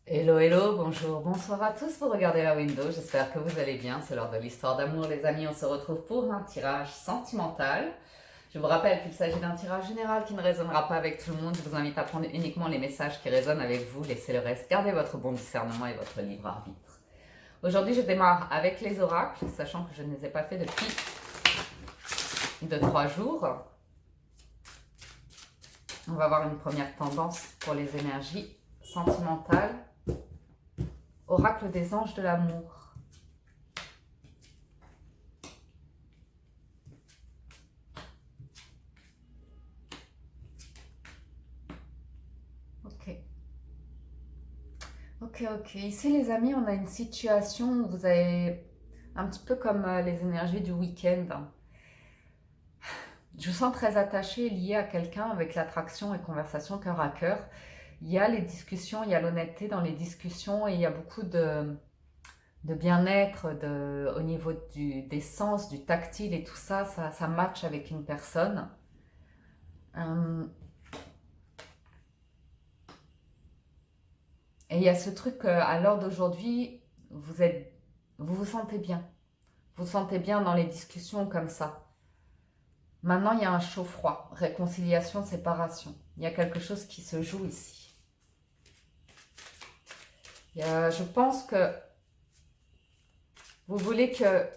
Hello, hello, bonjour, bonsoir à tous, vous regardez la window, j'espère que vous allez bien, c'est l'heure de l'histoire d'amour les amis, on se retrouve pour un tirage sentimental. Je vous rappelle qu'il s'agit d'un tirage général qui ne résonnera pas avec tout le monde, je vous invite à prendre uniquement les messages qui résonnent avec vous, laissez le reste, gardez votre bon discernement et votre libre arbitre. Aujourd'hui je démarre avec les oracles, sachant que je ne les ai pas fait depuis 3 jours. On va voir une première tendance pour les énergies sentimentales. Oracle des anges de l'amour. Ok. Ok. Ici, les amis, on a une situation où vous avez un petit peu comme les énergies du week-end. Je vous sens très attachée, liée à quelqu'un avec l'attraction et conversation cœur à cœur. Il y a les discussions, il y a l'honnêteté dans les discussions et il y a beaucoup de bien-être au niveau des sens, du tactile et tout ça, ça match avec une personne. Euh, et il y a ce truc à l'heure d'aujourd'hui, vous vous sentez bien. Vous sentez bien dans les discussions comme ça. Maintenant, il y a un chaud-froid, réconciliation, séparation. Il y a quelque chose qui se joue ici. Je pense que vous voulez que...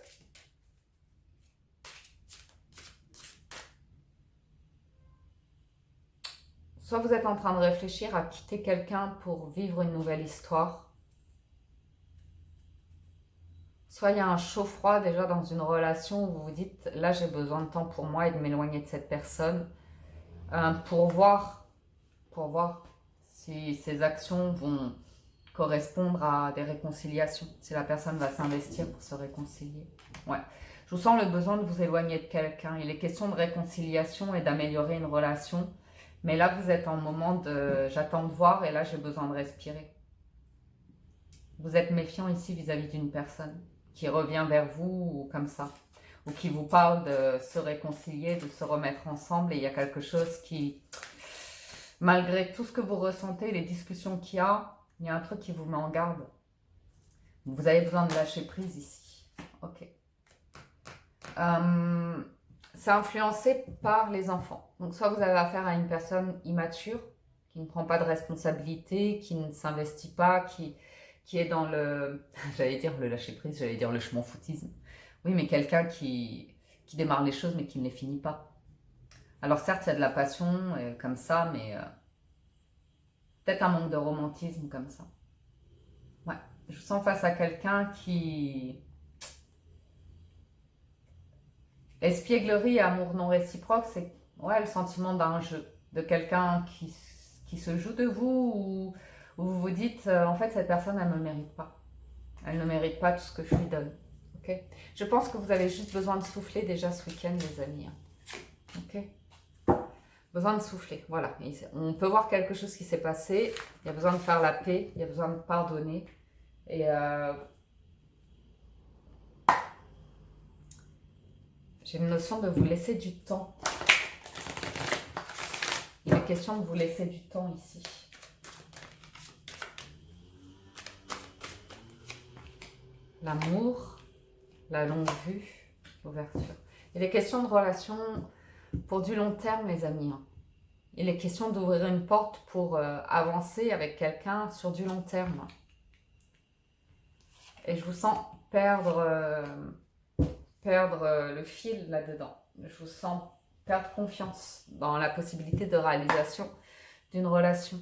Soit vous êtes en train de réfléchir à quitter quelqu'un pour vivre une nouvelle histoire. Soit il y a un chaud-froid déjà dans une relation où vous vous dites, là j'ai besoin de temps pour moi et de m'éloigner de cette personne pour voir si ces actions vont correspondre à des réconciliations, si la personne va s'investir pour se réconcilier. Ouais. Je vous sens le besoin de vous éloigner de quelqu'un. Il est question de réconciliation et d'améliorer une relation. Mais là, vous êtes en moment de j'attends de voir et là, j'ai besoin de respirer. Vous êtes méfiant ici vis-à-vis d'une personne qui revient vers vous ou comme ça. Ou qui vous parle de se réconcilier, de se remettre ensemble et il y a quelque chose qui, malgré tout ce que vous ressentez, les discussions qu'il y a un truc qui vous met en garde. Vous avez besoin de lâcher prise ici. Ok. C'est influencé par les enfants. Donc soit vous avez affaire à une personne immature, qui ne prend pas de responsabilité, qui ne s'investit pas, qui est dans le... J'allais dire le lâcher prise, j'allais dire le je m'en foutisme. Oui, mais quelqu'un qui démarre les choses mais qui ne les finit pas. Alors certes, il y a de la passion comme ça, mais peut-être un manque de romantisme comme ça. Ouais. Je vous sens face à quelqu'un qui... Espièglerie et amour non réciproque, c'est ouais, le sentiment d'un jeu, de quelqu'un qui se joue de vous, où vous vous dites, en fait, cette personne, elle ne me mérite pas. Elle ne mérite pas tout ce que je lui donne. Okay. Je pense que vous avez juste besoin de souffler déjà ce week-end, les amis. Ok. Besoin de souffler, voilà. On peut voir quelque chose qui s'est passé, il y a besoin de faire la paix, il y a besoin de pardonner. Et j'ai une notion de vous laisser du temps. Il est question de vous laisser du temps ici. L'amour, la longue vue, l'ouverture. Il est question de relations pour du long terme, les amis. Il est question d'ouvrir une porte pour avancer avec quelqu'un sur du long terme. Et je vous sens perdre le fil là-dedans. Je vous sens perdre confiance dans la possibilité de réalisation d'une relation.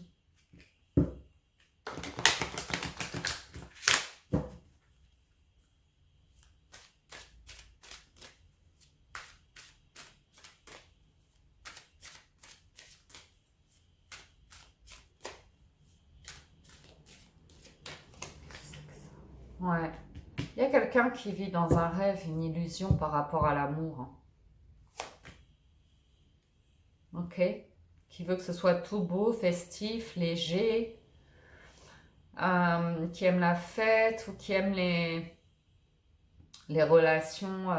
Ouais. Il y a quelqu'un qui vit dans un rêve, une illusion par rapport à l'amour. Ok. Qui veut que ce soit tout beau, festif, léger, qui aime la fête ou qui aime les relations,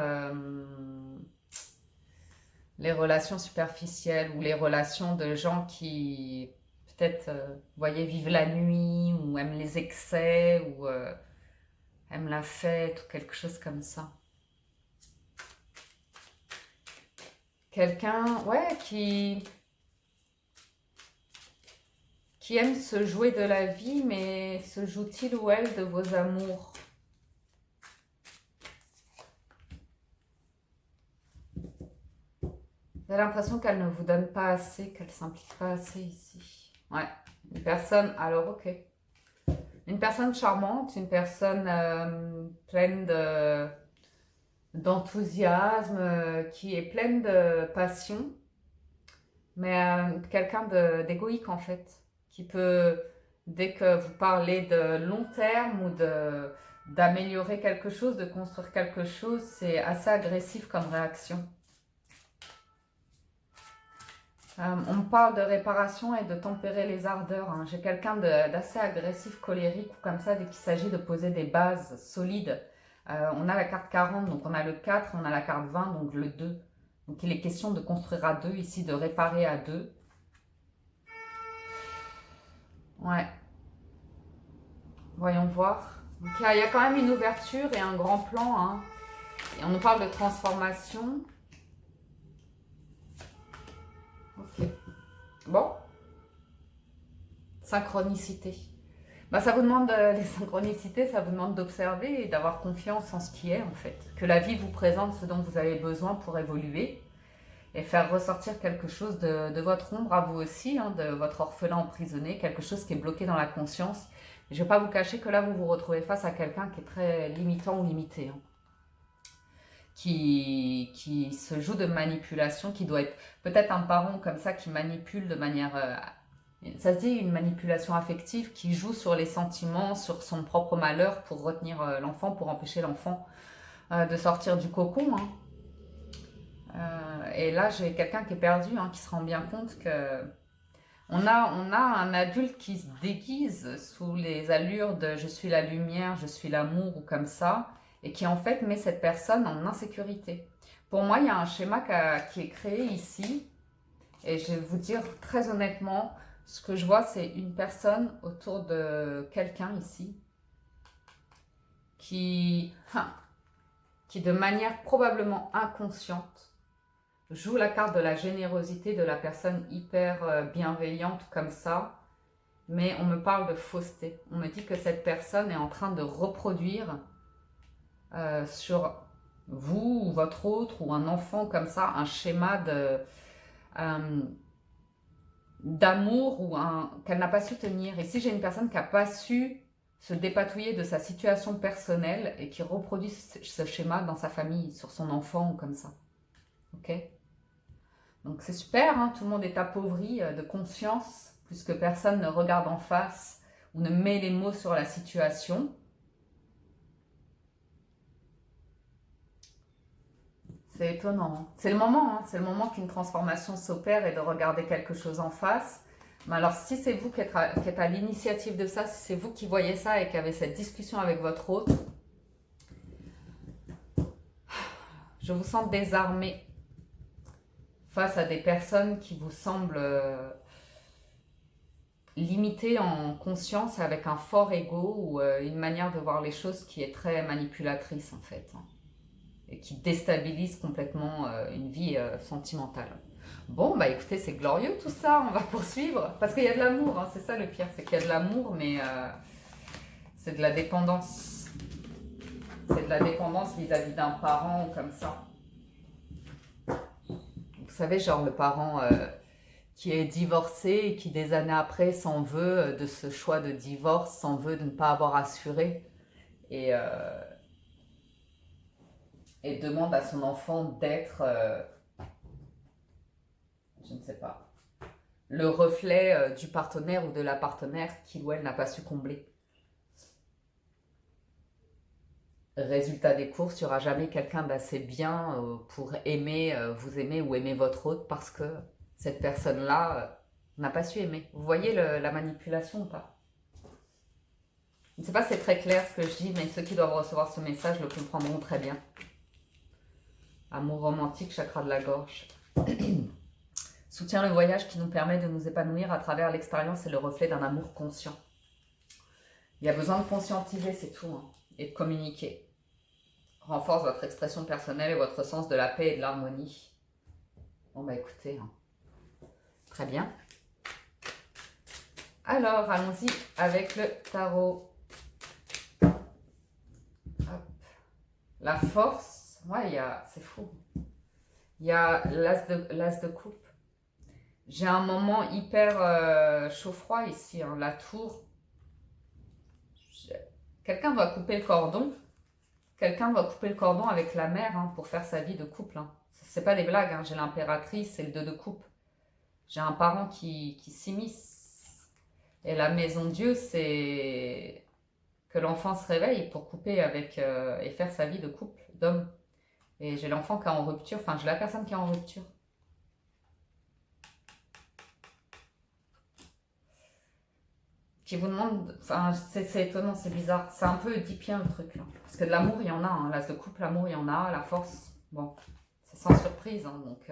les relations superficielles ou les relations de gens qui peut-être, vous voyez, vivent la nuit ou ou aime les excès, ou aime la fête, ou quelque chose comme ça. Quelqu'un, ouais, qui aime se jouer de la vie, mais se joue-t-il ou elle de vos amours? J'ai l'impression qu'elle ne vous donne pas assez, qu'elle ne s'implique pas assez ici. Ouais, une personne, alors ok. Une personne charmante, une personne pleine d'enthousiasme, qui est pleine de passion, mais quelqu'un d'égoïque en fait, qui peut, dès que vous parlez de long terme ou d'améliorer quelque chose, de construire quelque chose, c'est assez agressif comme réaction. On me parle de réparation et de tempérer les ardeurs. Hein. J'ai quelqu'un d'assez agressif, colérique ou comme ça dès qu'il s'agit de poser des bases solides. On a la carte 40, donc on a le 4, on a la carte 20, donc le 2. Donc il est question de construire à deux ici, de réparer à deux. Ouais. Voyons voir. Donc il y a quand même une ouverture et un grand plan. Hein. Et on nous parle de transformation. Ok. Bon. Synchronicité. Bah, ça vous demande, les synchronicités, ça vous demande d'observer et d'avoir confiance en ce qui est en fait. Que la vie vous présente ce dont vous avez besoin pour évoluer et faire ressortir quelque chose de votre ombre à vous aussi, hein, de votre orphelin emprisonné, quelque chose qui est bloqué dans la conscience. Et je ne vais pas vous cacher que là, vous vous retrouvez face à quelqu'un qui est très limitant ou limité. Hein. Qui se joue de manipulation, qui doit être peut-être un parent comme ça qui manipule de manière... ça se dit une manipulation affective qui joue sur les sentiments, sur son propre malheur pour retenir l'enfant, pour empêcher l'enfant de sortir du cocon. Hein. Et là, j'ai quelqu'un qui est perdu, hein, qui se rend bien compte que on a un adulte qui se déguise sous les allures de je suis la lumière, je suis l'amour ou comme ça, et qui en fait met cette personne en insécurité. Pour moi, il y a un schéma qui est créé ici, et je vais vous dire très honnêtement, ce que je vois, c'est une personne autour de quelqu'un ici qui de manière probablement inconsciente joue la carte de la générosité de la personne hyper bienveillante comme ça, mais on me parle de fausseté. On me dit que cette personne est en train de reproduire sur vous ou votre autre ou un enfant comme ça un schéma d'amour ou qu'elle n'a pas su tenir. Ici, j'ai une personne qui n'a pas su se dépatouiller de sa situation personnelle et qui reproduit ce schéma dans sa famille, sur son enfant ou comme ça. Ok ? Donc c'est super, hein, tout le monde est appauvri de conscience, puisque personne ne regarde en face ou ne met les mots sur la situation. C'est étonnant. Hein. C'est le moment, hein, c'est le moment qu'une transformation s'opère et de regarder quelque chose en face. Mais alors si c'est vous qui êtes à l'initiative de ça, si c'est vous qui voyez ça et qui avez cette discussion avec votre hôte, je vous sens désarmé face à des personnes qui vous semblent limitées en conscience avec un fort ego ou une manière de voir les choses qui est très manipulatrice en fait. Hein, et qui déstabilise complètement une vie sentimentale. Bon, bah écoutez, c'est glorieux tout ça, on va poursuivre. Parce qu'il y a de l'amour, hein, c'est ça le pire, c'est qu'il y a de l'amour, mais c'est de la dépendance. C'est de la dépendance vis-à-vis d'un parent ou comme ça. Vous savez, genre le parent qui est divorcé et qui des années après s'en veut de ce choix de divorce, s'en veut de ne pas avoir assuré. Et demande à son enfant d'être, je ne sais pas, le reflet du partenaire ou de la partenaire qu'il ou elle n'a pas su combler. Résultat des courses, il n'y aura jamais quelqu'un d'assez bien pour aimer, vous aimer ou aimer votre autre parce que cette personne-là n'a pas su aimer. Vous voyez la manipulation ou pas? Je ne sais pas si c'est très clair ce que je dis, mais ceux qui doivent recevoir ce message le comprendront très bien. Amour romantique, chakra de la gorge. Soutient le voyage qui nous permet de nous épanouir à travers l'expérience et le reflet d'un amour conscient. Il y a besoin de conscientiser, c'est tout, hein, et de communiquer. Renforce votre expression personnelle et votre sens de la paix et de l'harmonie. Bon bah écoutez, hein, très bien. Alors, allons-y avec le tarot. Hop. La force, ouais, c'est fou. Il y a l'as de coupe. J'ai un moment hyper chaud-froid ici, hein, la tour. Quelqu'un doit couper le cordon. Quelqu'un doit couper le cordon avec la mère, hein, pour faire sa vie de couple. Hein. C'est pas des blagues, hein. J'ai l'impératrice et le 2 de coupe. J'ai un parent qui s'immisce. Et la maison Dieu, c'est que l'enfant se réveille pour couper avec et faire sa vie de couple d'homme. Et j'ai l'enfant qui est en rupture, enfin j'ai la personne qui est en rupture. Qui vous demande, enfin c'est étonnant, c'est bizarre, c'est un peu oedipien le truc là. Parce que de l'amour il y en a, hein. L'as de couple, l'amour il y en a, la force, bon, c'est sans surprise, hein, donc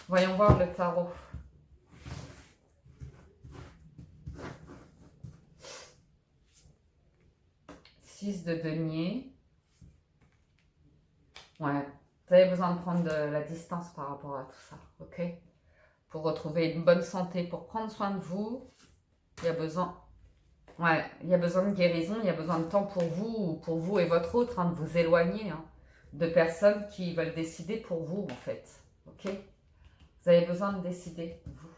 voyons voir le tarot. Six de denier. Ouais, vous avez besoin de prendre de la distance par rapport à tout ça, ok? Pour retrouver une bonne santé, pour prendre soin de vous, il y a besoin, ouais, il y a besoin de guérison, il y a besoin de temps pour vous et votre autre, hein, de vous éloigner, hein, de personnes qui veulent décider pour vous, en fait, ok? Vous avez besoin de décider, vous,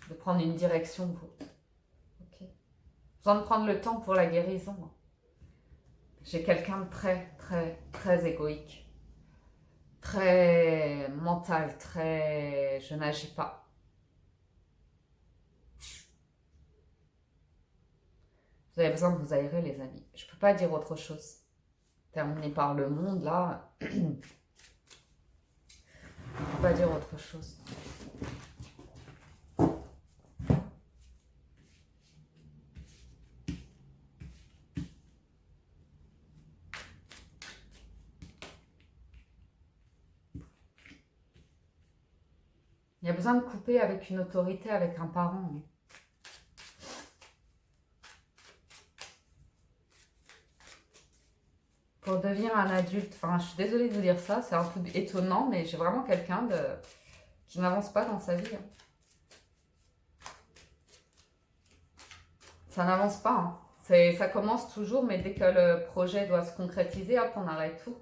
de prendre une direction, vous, ok? Besoin de prendre le temps pour la guérison. Hein. J'ai quelqu'un de très, très, très égoïque. Très mental, très... Je n'agis pas. Vous avez besoin de vous aérer, les amis. Je ne peux pas dire autre chose. Terminé par le monde, là. Je ne peux pas dire autre chose. Il y a besoin de couper avec une autorité, avec un parent. Hein. Pour devenir un adulte, enfin, je suis désolée de vous dire ça, c'est un peu étonnant, mais j'ai vraiment quelqu'un qui n'avance pas dans sa vie. Hein. Ça n'avance pas. Hein. Ça commence toujours, mais dès que le projet doit se concrétiser, hop, on arrête tout.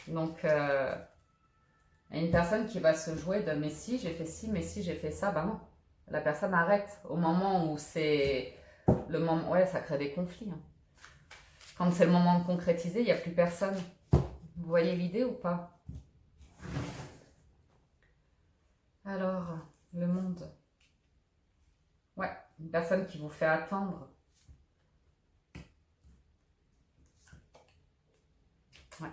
Donc, il y a une personne qui va se jouer de « mais si, j'ai fait ci, mais si, j'ai fait ça », ben non. La personne arrête au moment où c'est le moment... Ouais, ça crée des conflits. Hein. Quand c'est le moment de concrétiser, il n'y a plus personne. Vous voyez l'idée ou pas? Alors, le monde. Ouais, une personne qui vous fait attendre. Ouais.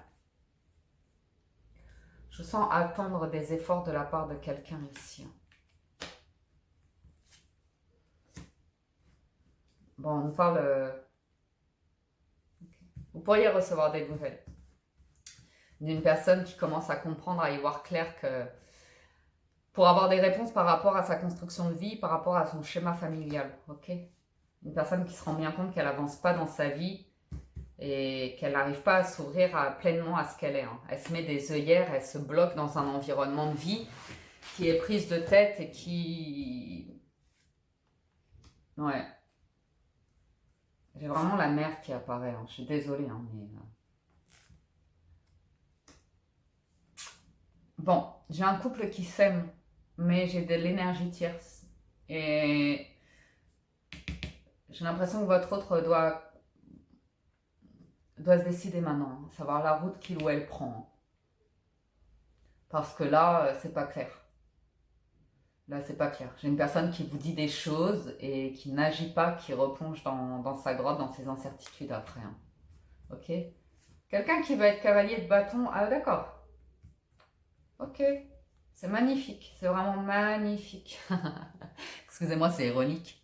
Je sens attendre des efforts de la part de quelqu'un ici. Bon, on parle... Okay. Vous pourriez recevoir des nouvelles d'une personne qui commence à comprendre, à y voir clair que pour avoir des réponses par rapport à sa construction de vie, par rapport à son schéma familial, ok? Une personne qui se rend bien compte qu'elle n'avance pas dans sa vie et qu'elle n'arrive pas à s'ouvrir pleinement à ce qu'elle est. Hein. Elle se met des œillères, elle se bloque dans un environnement de vie qui est prise de tête et qui... Ouais. J'ai vraiment la mère qui apparaît. Hein. Je suis désolée, hein, mais... Bon, j'ai un couple qui s'aime, mais j'ai de l'énergie tierce. Et j'ai l'impression que votre autre doit se décider maintenant, hein, savoir la route qu'il ou elle prend. Parce que là, c'est pas clair. Là, c'est pas clair. J'ai une personne qui vous dit des choses et qui n'agit pas, qui replonge dans sa grotte, dans ses incertitudes après. Hein. Ok? Quelqu'un qui va être cavalier de bâton. Ah, d'accord. Ok. C'est magnifique. C'est vraiment magnifique. Excusez-moi, c'est ironique.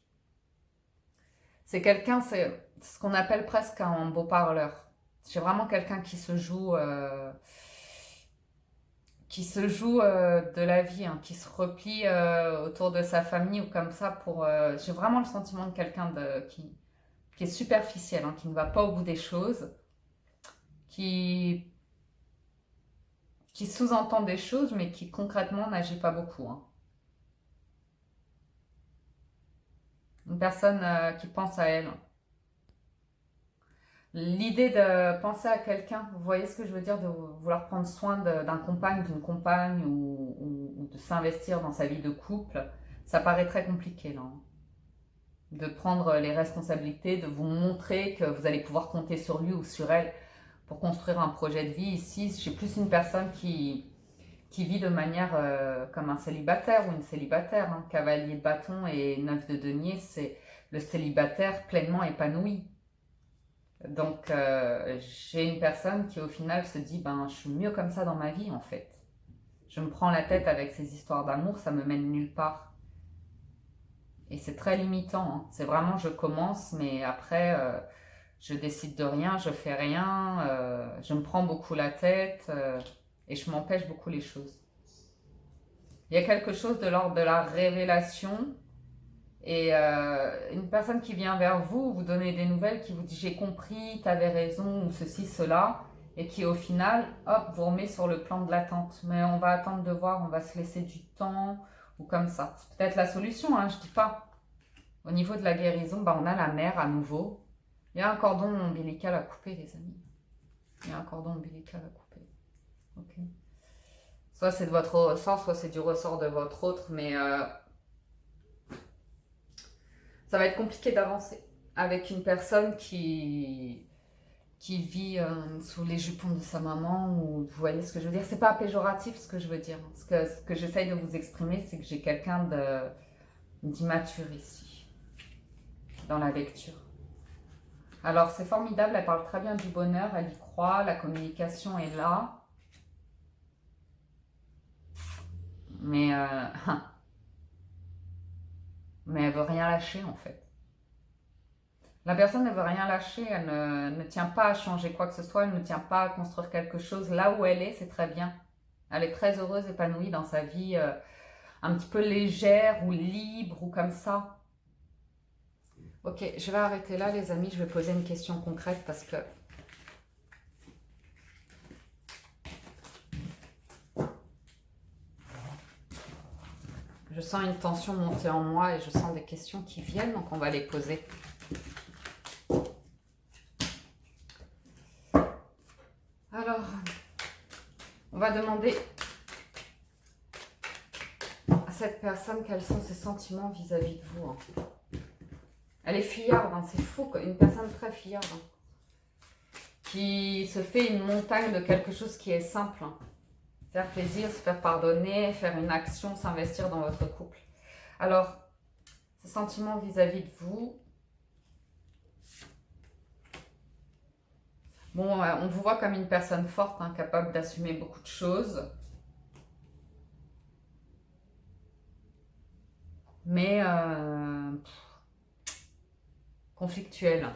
C'est quelqu'un, c'est ce qu'on appelle presque un beau parleur. J'ai vraiment quelqu'un qui se joue... qui se joue de la vie, hein, qui se replie autour de sa famille ou comme ça pour... j'ai vraiment le sentiment de quelqu'un qui est superficiel, hein, qui ne va pas au bout des choses, qui, qui sous-entend des choses mais qui concrètement n'agit pas beaucoup, hein. Une personne qui pense à elle. L'idée de penser à quelqu'un, vous voyez ce que je veux dire, de vouloir prendre soin d'un compagne, d'une compagne ou de s'investir dans sa vie de couple, ça paraît très compliqué là, hein. De prendre les responsabilités, de vous montrer que vous allez pouvoir compter sur lui ou sur elle pour construire un projet de vie. Ici, j'ai plus une personne qui vit de manière comme un célibataire ou une célibataire, hein. Cavalier de bâton et neuf de denier, c'est le célibataire pleinement épanoui. Donc, j'ai une personne qui au final se dit, ben, je suis mieux comme ça dans ma vie en fait. Je me prends la tête avec ces histoires d'amour, ça me mène nulle part. Et c'est très limitant, hein. C'est vraiment, je commence, mais après, je décide de rien, je fais rien, je me prends beaucoup la tête et je m'empêche beaucoup les choses. Il y a quelque chose de l'ordre de la révélation et une personne qui vient vers vous, vous donnez des nouvelles, qui vous dit j'ai compris, t'avais raison, ou ceci, cela, et qui au final, hop, vous remet sur le plan de l'attente. Mais on va attendre de voir, on va se laisser du temps, ou comme ça. C'est peut-être la solution, hein, je dis pas. Au niveau de la guérison, bah, on a la mère à nouveau. Il y a un cordon ombilical à couper, les amis. Il y a un cordon ombilical à couper. Ok. Soit c'est de votre ressort, soit c'est du ressort de votre autre, mais ça va être compliqué d'avancer avec une personne qui vit sous les jupons de sa maman, ou vous voyez ce que je veux dire. C'est pas péjoratif ce que je veux dire. Ce que j'essaye de vous exprimer, c'est que j'ai quelqu'un d'immature ici, dans la lecture. Alors c'est formidable, elle parle très bien du bonheur, elle y croit, la communication est là. Mais, mais elle veut rien lâcher en fait. La personne ne veut rien lâcher, elle ne tient pas à changer quoi que ce soit, elle ne tient pas à construire quelque chose. Là où elle est, c'est très bien. Elle est très heureuse, épanouie dans sa vie, un petit peu légère ou libre ou comme ça. Ok, je vais arrêter là les amis, je vais poser une question concrète parce que je sens une tension monter en moi et je sens des questions qui viennent, donc on va les poser. Alors, on va demander à cette personne quels sont ses sentiments vis-à-vis de vous, hein. Elle est fuyarde, hein, c'est fou, une personne très fuyarde, hein, qui se fait une montagne de quelque chose qui est simple, hein. Faire plaisir, se faire pardonner, faire une action, s'investir dans votre couple. Alors, ces sentiments vis-à-vis de vous, bon, on vous voit comme une personne forte, hein, capable d'assumer beaucoup de choses. Mais conflictuelle.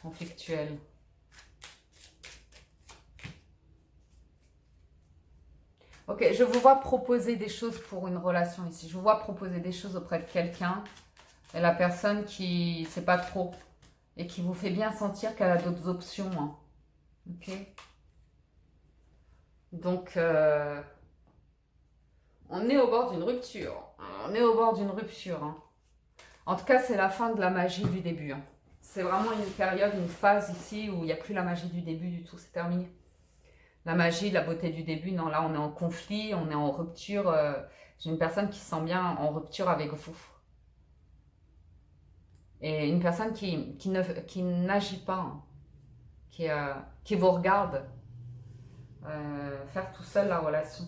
Conflictuelle. Ok, je vous vois proposer des choses pour une relation ici. Je vous vois proposer des choses auprès de quelqu'un. Et la personne qui ne sait pas trop. Et qui vous fait bien sentir qu'elle a d'autres options, hein. Ok. Donc, on est au bord d'une rupture. On est au bord d'une rupture, hein. En tout cas, c'est la fin de la magie du début, hein. C'est vraiment une période, une phase ici où il n'y a plus la magie du début du tout. C'est terminé. La magie, la beauté du début, non, là on est en conflit, on est en rupture. J'ai une personne qui se sent bien en rupture avec vous. Et une personne qui n'agit pas, hein, qui vous regarde faire tout seul la relation.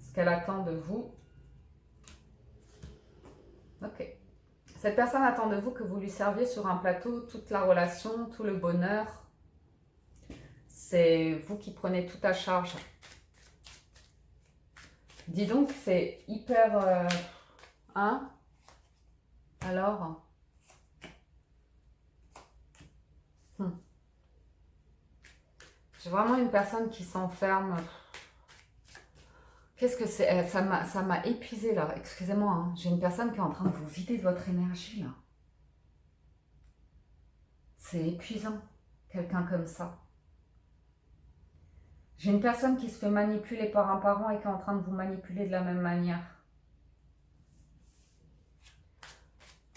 Ce qu'elle attend de vous. Ok. Cette personne attend de vous que vous lui serviez sur un plateau toute la relation, tout le bonheur. C'est vous qui prenez tout à charge. Dis donc, c'est hyper... hein? Alors J'ai vraiment une personne qui s'enferme. Qu'est-ce que c'est? Ça m'a épuisé là. Excusez-moi, hein. J'ai une personne qui est en train de vous vider de votre énergie là. C'est épuisant, quelqu'un comme ça. J'ai une personne qui se fait manipuler par un parent et qui est en train de vous manipuler de la même manière.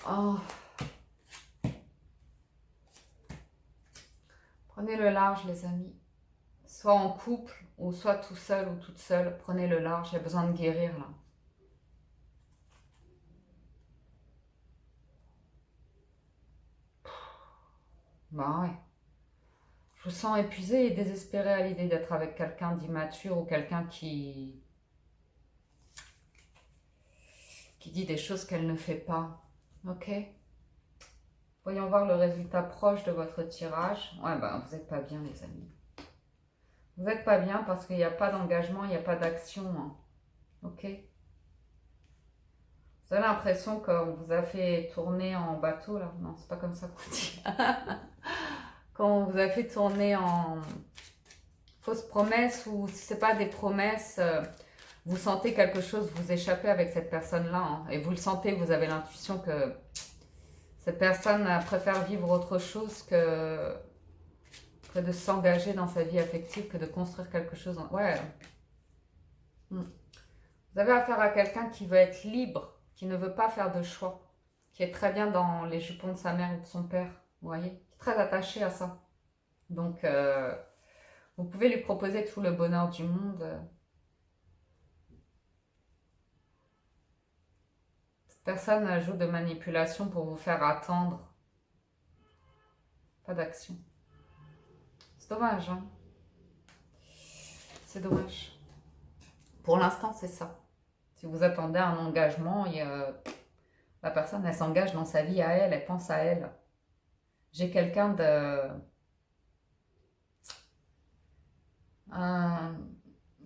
Oh. Prenez le large, les amis. Soit en couple, ou soit tout seul ou toute seule. Prenez le large, il y a besoin de guérir là. Bah ouais. Je vous sens épuisé et désespéré à l'idée d'être avec quelqu'un d'immature ou quelqu'un qui dit des choses qu'elle ne fait pas. Ok? Voyons voir le résultat proche de votre tirage. Ouais, ben vous n'êtes pas bien, les amis. Vous n'êtes pas bien parce qu'il n'y a pas d'engagement, il n'y a pas d'action. Hein. Ok? Vous avez l'impression qu'on vous a fait tourner en bateau, là? Non, c'est pas comme ça qu'on dit. Qu'on vous a fait tourner en fausses promesses ou si c'est pas des promesses, vous sentez quelque chose vous échapper avec cette personne-là. Hein, et vous le sentez, vous avez l'intuition que cette personne préfère vivre autre chose que de s'engager dans sa vie affective, que de construire quelque chose. Ouais. Vous avez affaire à quelqu'un qui veut être libre, qui ne veut pas faire de choix, qui est très bien dans les jupons de sa mère ou de son père, vous voyez, qui est très attaché à ça. Donc, vous pouvez lui proposer tout le bonheur du monde. Cette personne joue de manipulation pour vous faire attendre. Pas d'action. C'est dommage, hein. C'est dommage. Pour l'instant, c'est ça. Si vous attendez un engagement, la personne, elle s'engage dans sa vie à elle, elle pense à elle. J'ai quelqu'un de...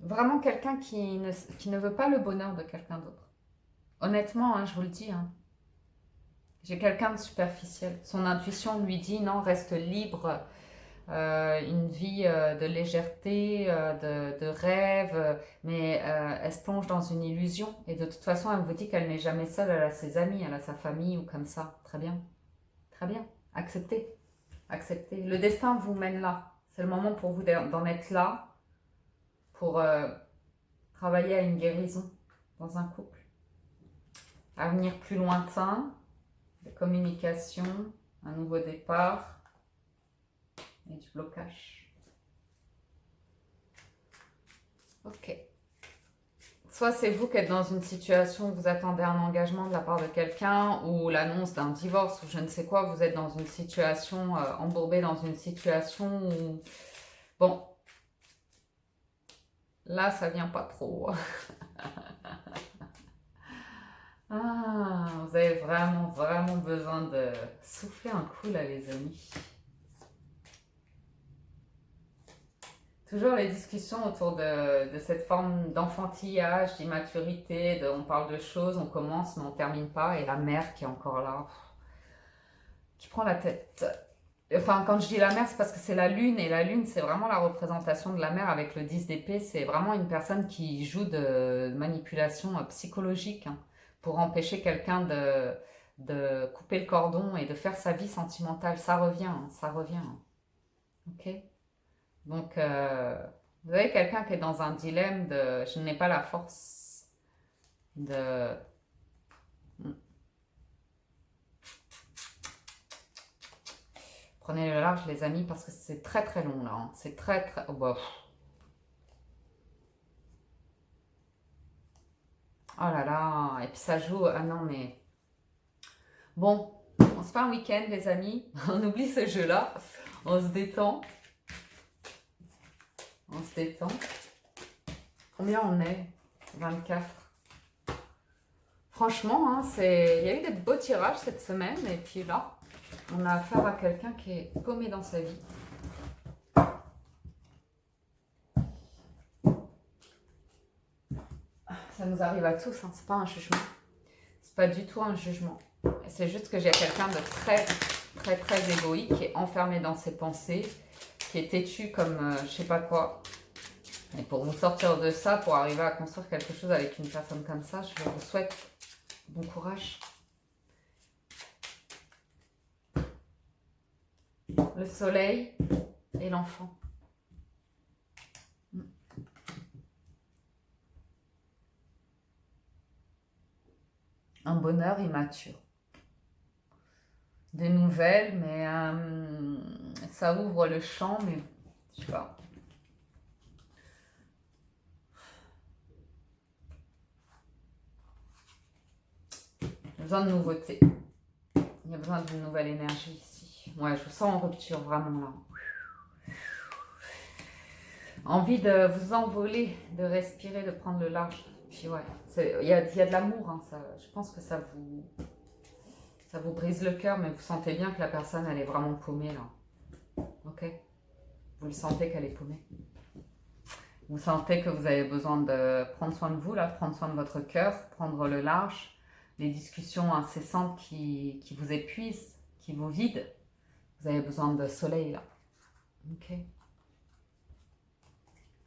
vraiment quelqu'un qui ne veut pas le bonheur de quelqu'un d'autre. Honnêtement, hein, je vous le dis. Hein. J'ai quelqu'un de superficiel. Son intuition lui dit non, reste libre. Une vie de légèreté, de rêve, mais elle se plonge dans une illusion. Et de toute façon, elle vous dit qu'elle n'est jamais seule, elle a ses amis, elle a sa famille ou comme ça. Très bien. Très bien. Acceptez. Acceptez. Le destin vous mène là. C'est le moment pour vous d'en être là pour travailler à une guérison dans un couple. Avenir plus lointain, des communications, un nouveau départ. Et du blocage. Ok. Soit c'est vous qui êtes dans une situation où vous attendez un engagement de la part de quelqu'un ou l'annonce d'un divorce ou je ne sais quoi, vous êtes dans une situation, embourbé dans une situation où... Bon. Là, ça vient pas trop. Vous avez vraiment, vraiment besoin de souffler un coup là, les amis. Toujours les discussions autour de cette forme d'enfantillage, d'immaturité, on parle de choses, on commence mais on ne termine pas, et la mère qui est encore là, qui prend la tête. Enfin, quand je dis la mère, c'est parce que c'est la lune, et la lune, c'est vraiment la représentation de la mère avec le 10 d'épée. C'est vraiment une personne qui joue de manipulation psychologique hein, pour empêcher quelqu'un de couper le cordon et de faire sa vie sentimentale. Ça revient, hein, ça revient. Hein. Ok ? Donc, vous avez quelqu'un qui est dans un dilemme de je n'ai pas la force de... Prenez le large, les amis, parce que c'est très très long là. Hein. C'est très très... Oh, bah, oh là là, et puis ça joue... Ah non, mais... Bon, on se fait un week-end, les amis. On oublie ce jeu-là. On se détend. On se détend. Combien on est? 24. Franchement, hein, il y a eu des beaux tirages cette semaine. Et puis là, on a affaire à quelqu'un qui est paumé dans sa vie. Ça nous arrive à tous, hein, c'est pas un jugement. C'est pas du tout un jugement. C'est juste que j'ai quelqu'un de très, très, très égoïque qui est enfermé dans ses pensées, qui est têtu comme je sais pas quoi. Et pour vous sortir de ça, pour arriver à construire quelque chose avec une personne comme ça, je vous souhaite bon courage. Le soleil et l'enfant. Un bonheur immature. Des nouvelles, mais ça ouvre le champ, mais je sais pas. Besoin de nouveautés. Il y a besoin d'une nouvelle énergie ici. Ouais, je vous sens en rupture, vraiment là. Envie de vous envoler, de respirer, de prendre le large. Puis ouais, il y a de l'amour. Hein, je pense que ça vous brise le cœur, mais vous sentez bien que la personne, elle est vraiment paumée là. Ok? Vous le sentez qu'elle est paumée. Vous sentez que vous avez besoin de prendre soin de vous, là, prendre soin de votre cœur, prendre le large. Les discussions incessantes qui vous épuisent, qui vous vident. Vous avez besoin de soleil là. Ok?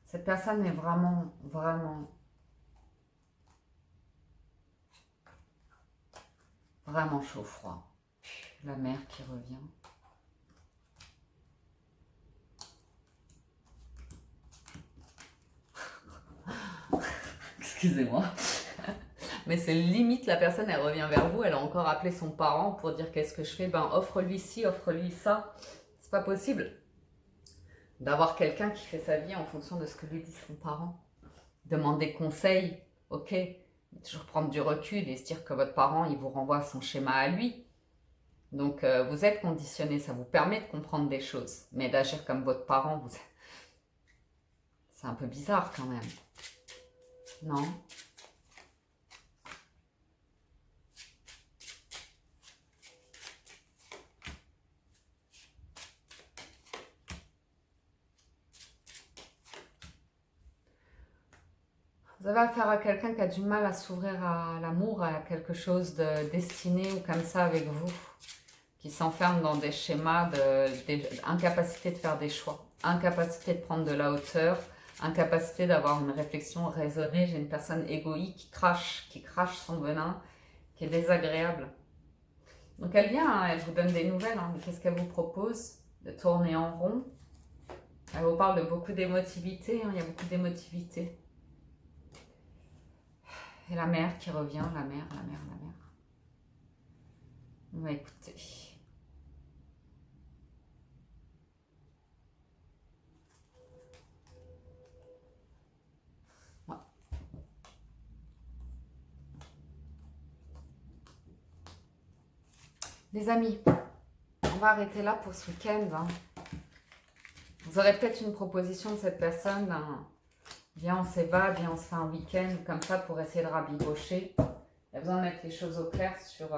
Cette personne est vraiment, vraiment, vraiment chaud-froid. La mer qui revient. Excusez-moi. Mais c'est limite, la personne, elle revient vers vous, elle a encore appelé son parent pour dire qu'est-ce que je fais. Ben, offre-lui ci, offre-lui ça. C'est pas possible d'avoir quelqu'un qui fait sa vie en fonction de ce que lui dit son parent. Demander conseil, ok, toujours prendre du recul et se dire que votre parent, il vous renvoie son schéma à lui. Donc, vous êtes conditionné, ça vous permet de comprendre des choses. Mais d'agir comme votre parent, c'est un peu bizarre quand même. Non? Vous avez affaire à quelqu'un qui a du mal à s'ouvrir à l'amour, à quelque chose de destiné ou comme ça avec vous, qui s'enferme dans des schémas d'incapacité de faire des choix, incapacité de prendre de la hauteur, incapacité d'avoir une réflexion raisonnée. J'ai une personne égoïque qui crache son venin, qui est désagréable. Donc elle vient, hein, elle vous donne des nouvelles, hein, mais qu'est-ce qu'elle vous propose? De tourner en rond. Elle vous parle de beaucoup d'émotivité, hein, il y a beaucoup d'émotivité. Et la mer qui revient, la mer. On va écouter. Ouais. Les amis, on va arrêter là pour ce week-end. Hein. Vous aurez peut-être une proposition de cette personne. Hein. Viens, on s'évade, viens, on se fait un week-end comme ça pour essayer de rabibocher. Il y a besoin de mettre les choses au clair sur...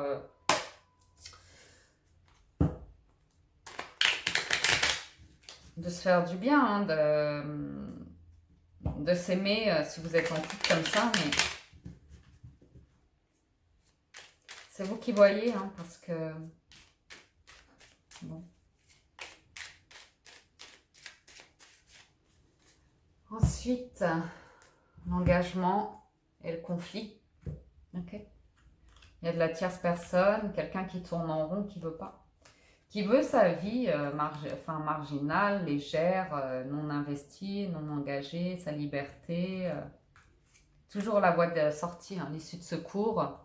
de se faire du bien, hein, de s'aimer si vous êtes en couple comme ça, mais c'est vous qui voyez, hein, parce que... Bon. Ensuite, l'engagement et le conflit. Ok. Il y a de la tierce personne, quelqu'un qui tourne en rond, qui veut pas. Qui veut sa vie marginale, légère, non investie, non engagée, sa liberté. Toujours la voie de sortie, hein, l'issue de secours.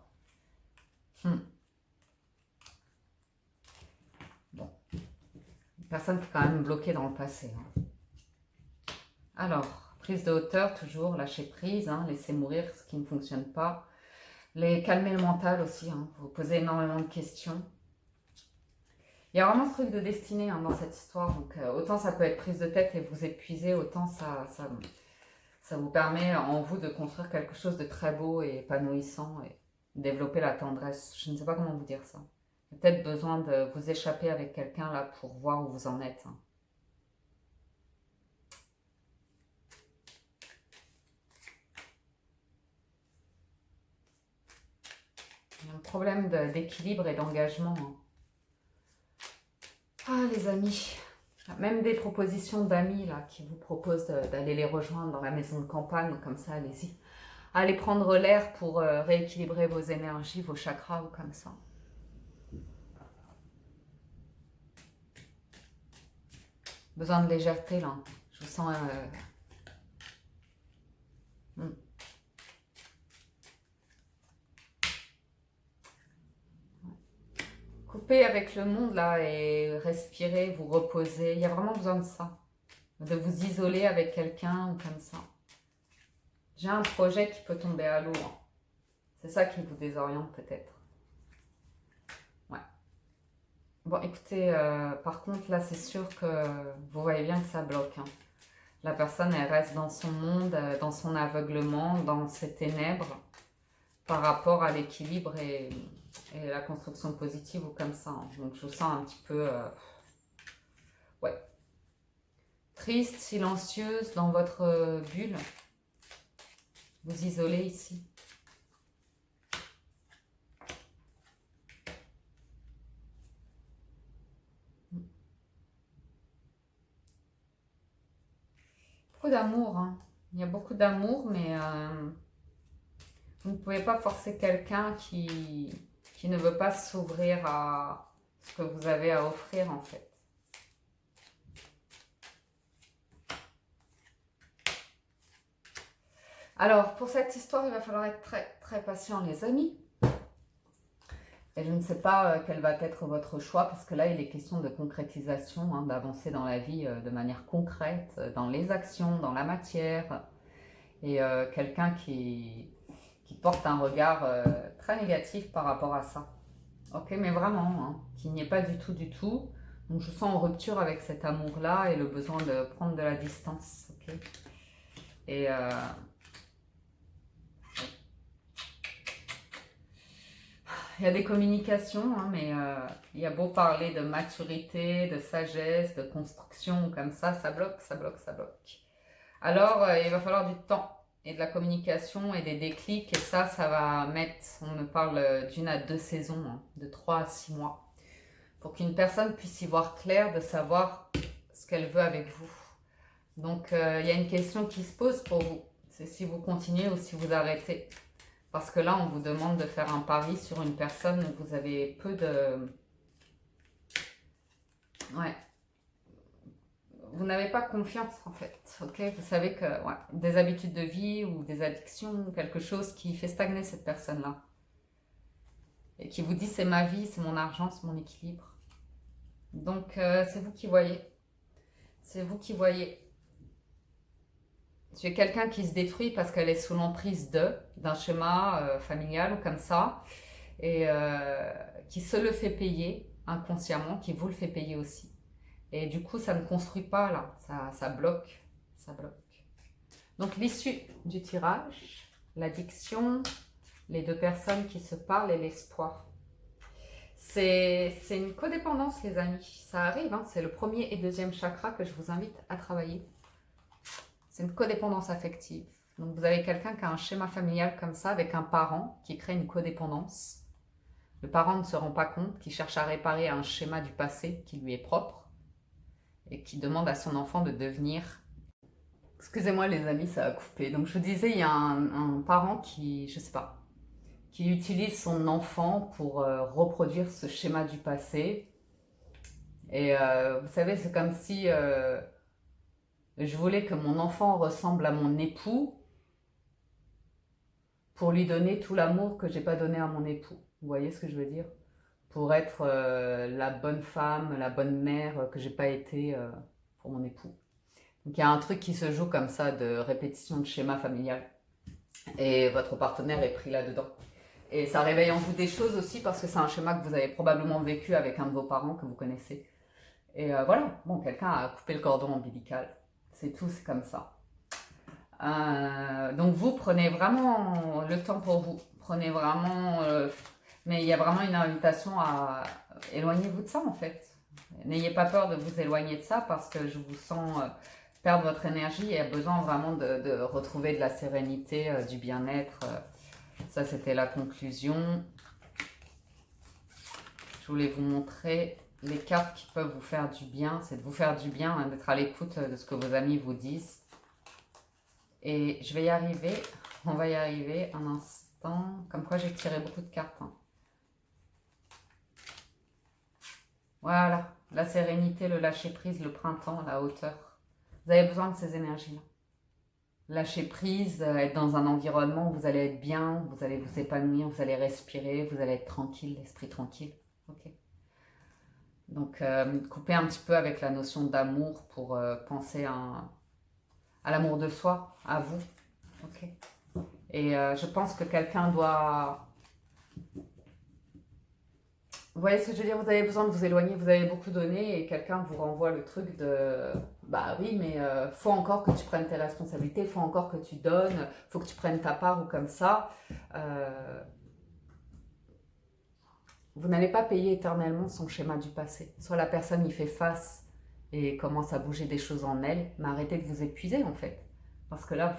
Bon. Une personne qui est quand même bloquée dans le passé. Hein. Alors, prise de hauteur, toujours, lâcher prise, hein, laisser mourir ce qui ne fonctionne pas. Calmer le mental aussi, hein, vous posez énormément de questions. Il y a vraiment ce truc de destinée, hein, dans cette histoire, donc autant ça peut être prise de tête et vous épuiser, autant ça vous permet en vous de construire quelque chose de très beau et épanouissant et développer la tendresse. Je ne sais pas comment vous dire ça. Peut-être besoin de vous échapper avec quelqu'un là pour voir où vous en êtes. Hein. Il y a un problème d'équilibre et d'engagement. Hein. Ah les amis, Même des propositions d'amis là qui vous proposent d'aller les rejoindre dans la maison de campagne, comme ça, allez-y. Allez prendre l'air pour rééquilibrer vos énergies, vos chakras ou comme ça. Besoin de légèreté là. Je vous sens... Coupez avec le monde là et respirez, vous reposez. Il y a vraiment besoin de ça. De vous isoler avec quelqu'un ou comme ça. J'ai un projet qui peut tomber à l'eau. C'est ça qui vous désoriente peut-être. Ouais. Bon, écoutez, par contre, là, c'est sûr que vous voyez bien que ça bloque. Hein. La personne, elle reste dans son monde, dans son aveuglement, dans ses ténèbres, par rapport à l'équilibre et la construction positive ou comme ça. Hein. Donc, je vous sens un petit peu... ouais. Triste, silencieuse, dans votre bulle. Vous isolez ici. Beaucoup d'amour, hein. Il y a beaucoup d'amour, mais vous ne pouvez pas forcer quelqu'un qui ne veut pas s'ouvrir à ce que vous avez à offrir en fait. Alors, pour cette histoire, il va falloir être très, très patient, les amis. Et je ne sais pas quel va être votre choix, parce que là, il est question de concrétisation, hein, d'avancer dans la vie de manière concrète, dans les actions, dans la matière. Et quelqu'un qui porte un regard très négatif par rapport à ça. Ok, mais vraiment, hein, qu'il n'y ait pas du tout, du tout. Donc, je sens en rupture avec cet amour-là et le besoin de prendre de la distance. Ok. Et... il y a des communications, hein, mais il y a beau parler de maturité, de sagesse, de construction, comme ça bloque, ça bloque, ça bloque. Alors, il va falloir du temps et de la communication et des déclics, et ça va mettre, on me parle d'1 à 2 saisons, hein, de 3 à 6 mois, pour qu'une personne puisse y voir clair, de savoir ce qu'elle veut avec vous. Donc, il y a une question qui se pose pour vous, c'est si vous continuez ou si vous arrêtez. Parce que là, on vous demande de faire un pari sur une personne où vous avez peu de... Ouais. Vous n'avez pas confiance, en fait. Ok. Vous savez que ouais, des habitudes de vie ou des addictions, quelque chose qui fait stagner cette personne-là. Et qui vous dit, c'est ma vie, c'est mon argent, c'est mon équilibre. Donc, c'est vous qui voyez. C'est vous qui voyez. J'ai quelqu'un qui se détruit parce qu'elle est sous l'emprise d'un schéma familial ou comme ça, et qui se le fait payer inconsciemment, qui vous le fait payer aussi. Et du coup, ça ne construit pas là, ça bloque, ça bloque. Donc l'issue du tirage, l'addiction, les 2 personnes qui se parlent et l'espoir. C'est une codépendance, les amis, ça arrive, hein, c'est le 1er et 2e chakra que je vous invite à travailler. C'est une codépendance affective. Donc vous avez quelqu'un qui a un schéma familial comme ça, avec un parent qui crée une codépendance. Le parent ne se rend pas compte, qui cherche à réparer un schéma du passé qui lui est propre et qui demande à son enfant de devenir... Excusez-moi les amis, ça a coupé. Donc je vous disais, il y a un parent qui, je sais pas, qui utilise son enfant pour reproduire ce schéma du passé. Et vous savez, c'est comme si... je voulais que mon enfant ressemble à mon époux pour lui donner tout l'amour que j'ai pas donné à mon époux. Vous voyez ce que je veux dire? Pour être la bonne femme, la bonne mère que j'ai pas été pour mon époux. Donc il y a un truc qui se joue comme ça de répétition de schéma familial. Et votre partenaire est pris là-dedans. Et ça réveille en vous des choses aussi parce que c'est un schéma que vous avez probablement vécu avec un de vos parents que vous connaissez. Et voilà, bon, quelqu'un a coupé le cordon ombilical. C'est tout, c'est comme ça. Donc vous prenez vraiment le temps pour vous. Prenez vraiment... mais il y a vraiment une invitation à éloigner-vous de ça en fait. N'ayez pas peur de vous éloigner de ça parce que je vous sens perdre votre énergie et a besoin vraiment de retrouver de la sérénité, du bien-être. Ça, c'était la conclusion. Je voulais vous montrer les cartes qui peuvent vous faire du bien, c'est de vous faire du bien, hein, d'être à l'écoute de ce que vos amis vous disent. Et je vais y arriver, on va y arriver un instant, comme quoi j'ai tiré beaucoup de cartes. Hein. Voilà, la sérénité, le lâcher-prise, le printemps, la hauteur. Vous avez besoin de ces énergies-là. Lâcher prise, être dans un environnement où vous allez être bien, vous allez vous épanouir, vous allez respirer, vous allez être tranquille, l'esprit tranquille. Ok. Donc, couper un petit peu avec la notion d'amour pour penser à l'amour de soi, à vous. Ok. Et je pense que quelqu'un doit... Vous voyez ce que je veux dire? Vous avez besoin de vous éloigner, vous avez beaucoup donné et quelqu'un vous renvoie le truc de... Bah oui, mais faut encore que tu prennes tes responsabilités, faut encore que tu donnes, faut que tu prennes ta part ou comme ça. Vous n'allez pas payer éternellement son schéma du passé. Soit la personne y fait face et commence à bouger des choses en elle, mais arrêtez de vous épuiser en fait. Parce que là,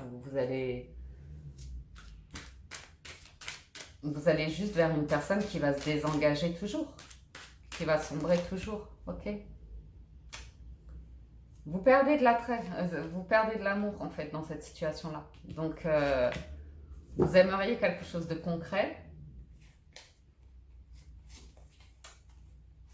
vous allez juste vers une personne qui va se désengager toujours, qui va sombrer toujours, ok? Vous perdez de l'attrait, vous perdez de l'amour en fait dans cette situation-là. Donc, vous aimeriez quelque chose de concret,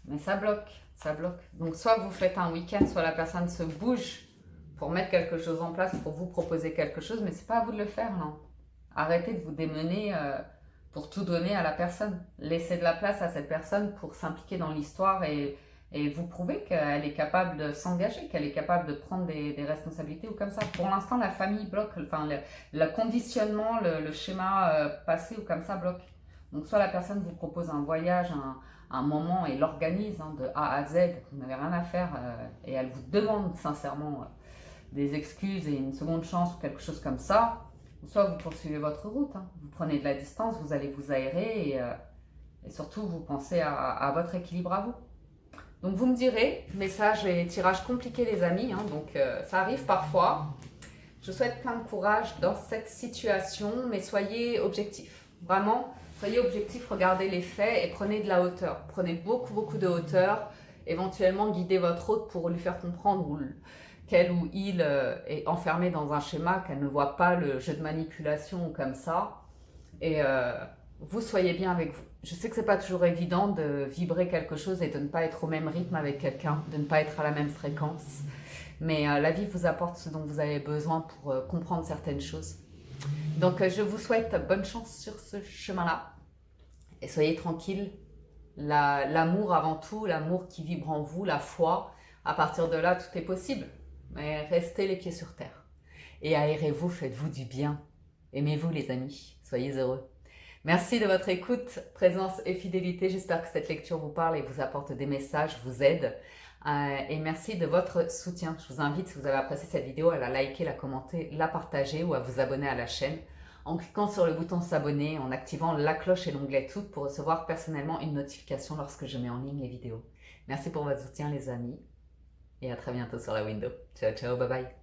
mais ça bloque, ça bloque. Donc, soit vous faites un week-end, soit la personne se bouge pour mettre quelque chose en place, pour vous proposer quelque chose, mais c'est pas à vous de le faire, non. Arrêtez de vous démener pour tout donner à la personne. Laissez de la place à cette personne pour s'impliquer dans l'histoire et vous prouver qu'elle est capable de s'engager, qu'elle est capable de prendre des responsabilités ou comme ça. Pour l'instant, la famille bloque, enfin le conditionnement, le schéma passé ou comme ça bloque. Donc soit la personne vous propose un voyage, un moment et l'organise hein, de A à Z, vous n'avez rien à faire et elle vous demande sincèrement des excuses et une seconde chance ou quelque chose comme ça. Soit vous poursuivez votre route, hein. Vous prenez de la distance, vous allez vous aérer et surtout vous pensez à votre équilibre à vous. Donc vous me direz, message et tirage compliqué les amis, hein, donc ça arrive parfois. Je souhaite plein de courage dans cette situation, mais soyez objectifs. Vraiment, soyez objectifs, regardez les faits et prenez de la hauteur. Prenez beaucoup, beaucoup de hauteur. Éventuellement, guidez votre hôte pour lui faire comprendre qu'elle ou il est enfermé dans un schéma, qu'elle ne voit pas le jeu de manipulation ou comme ça. Et vous soyez bien avec vous. Je sais que c'est pas toujours évident de vibrer quelque chose et de ne pas être au même rythme avec quelqu'un, de ne pas être à la même fréquence. Mais la vie vous apporte ce dont vous avez besoin pour comprendre certaines choses. Donc je vous souhaite bonne chance sur ce chemin-là. Et soyez tranquilles. L'amour avant tout, l'amour qui vibre en vous, la foi. À partir de là, tout est possible. Mais restez les pieds sur terre. Et aérez-vous, faites-vous du bien. Aimez-vous les amis, soyez heureux. Merci de votre écoute, présence et fidélité. J'espère que cette lecture vous parle et vous apporte des messages, vous aide. Et merci de votre soutien. Je vous invite, si vous avez apprécié cette vidéo, à la liker, la commenter, la partager ou à vous abonner à la chaîne en cliquant sur le bouton s'abonner, en activant la cloche et l'onglet tout pour recevoir personnellement une notification lorsque je mets en ligne les vidéos. Merci pour votre soutien les amis et à très bientôt sur la window. Ciao ciao, bye bye.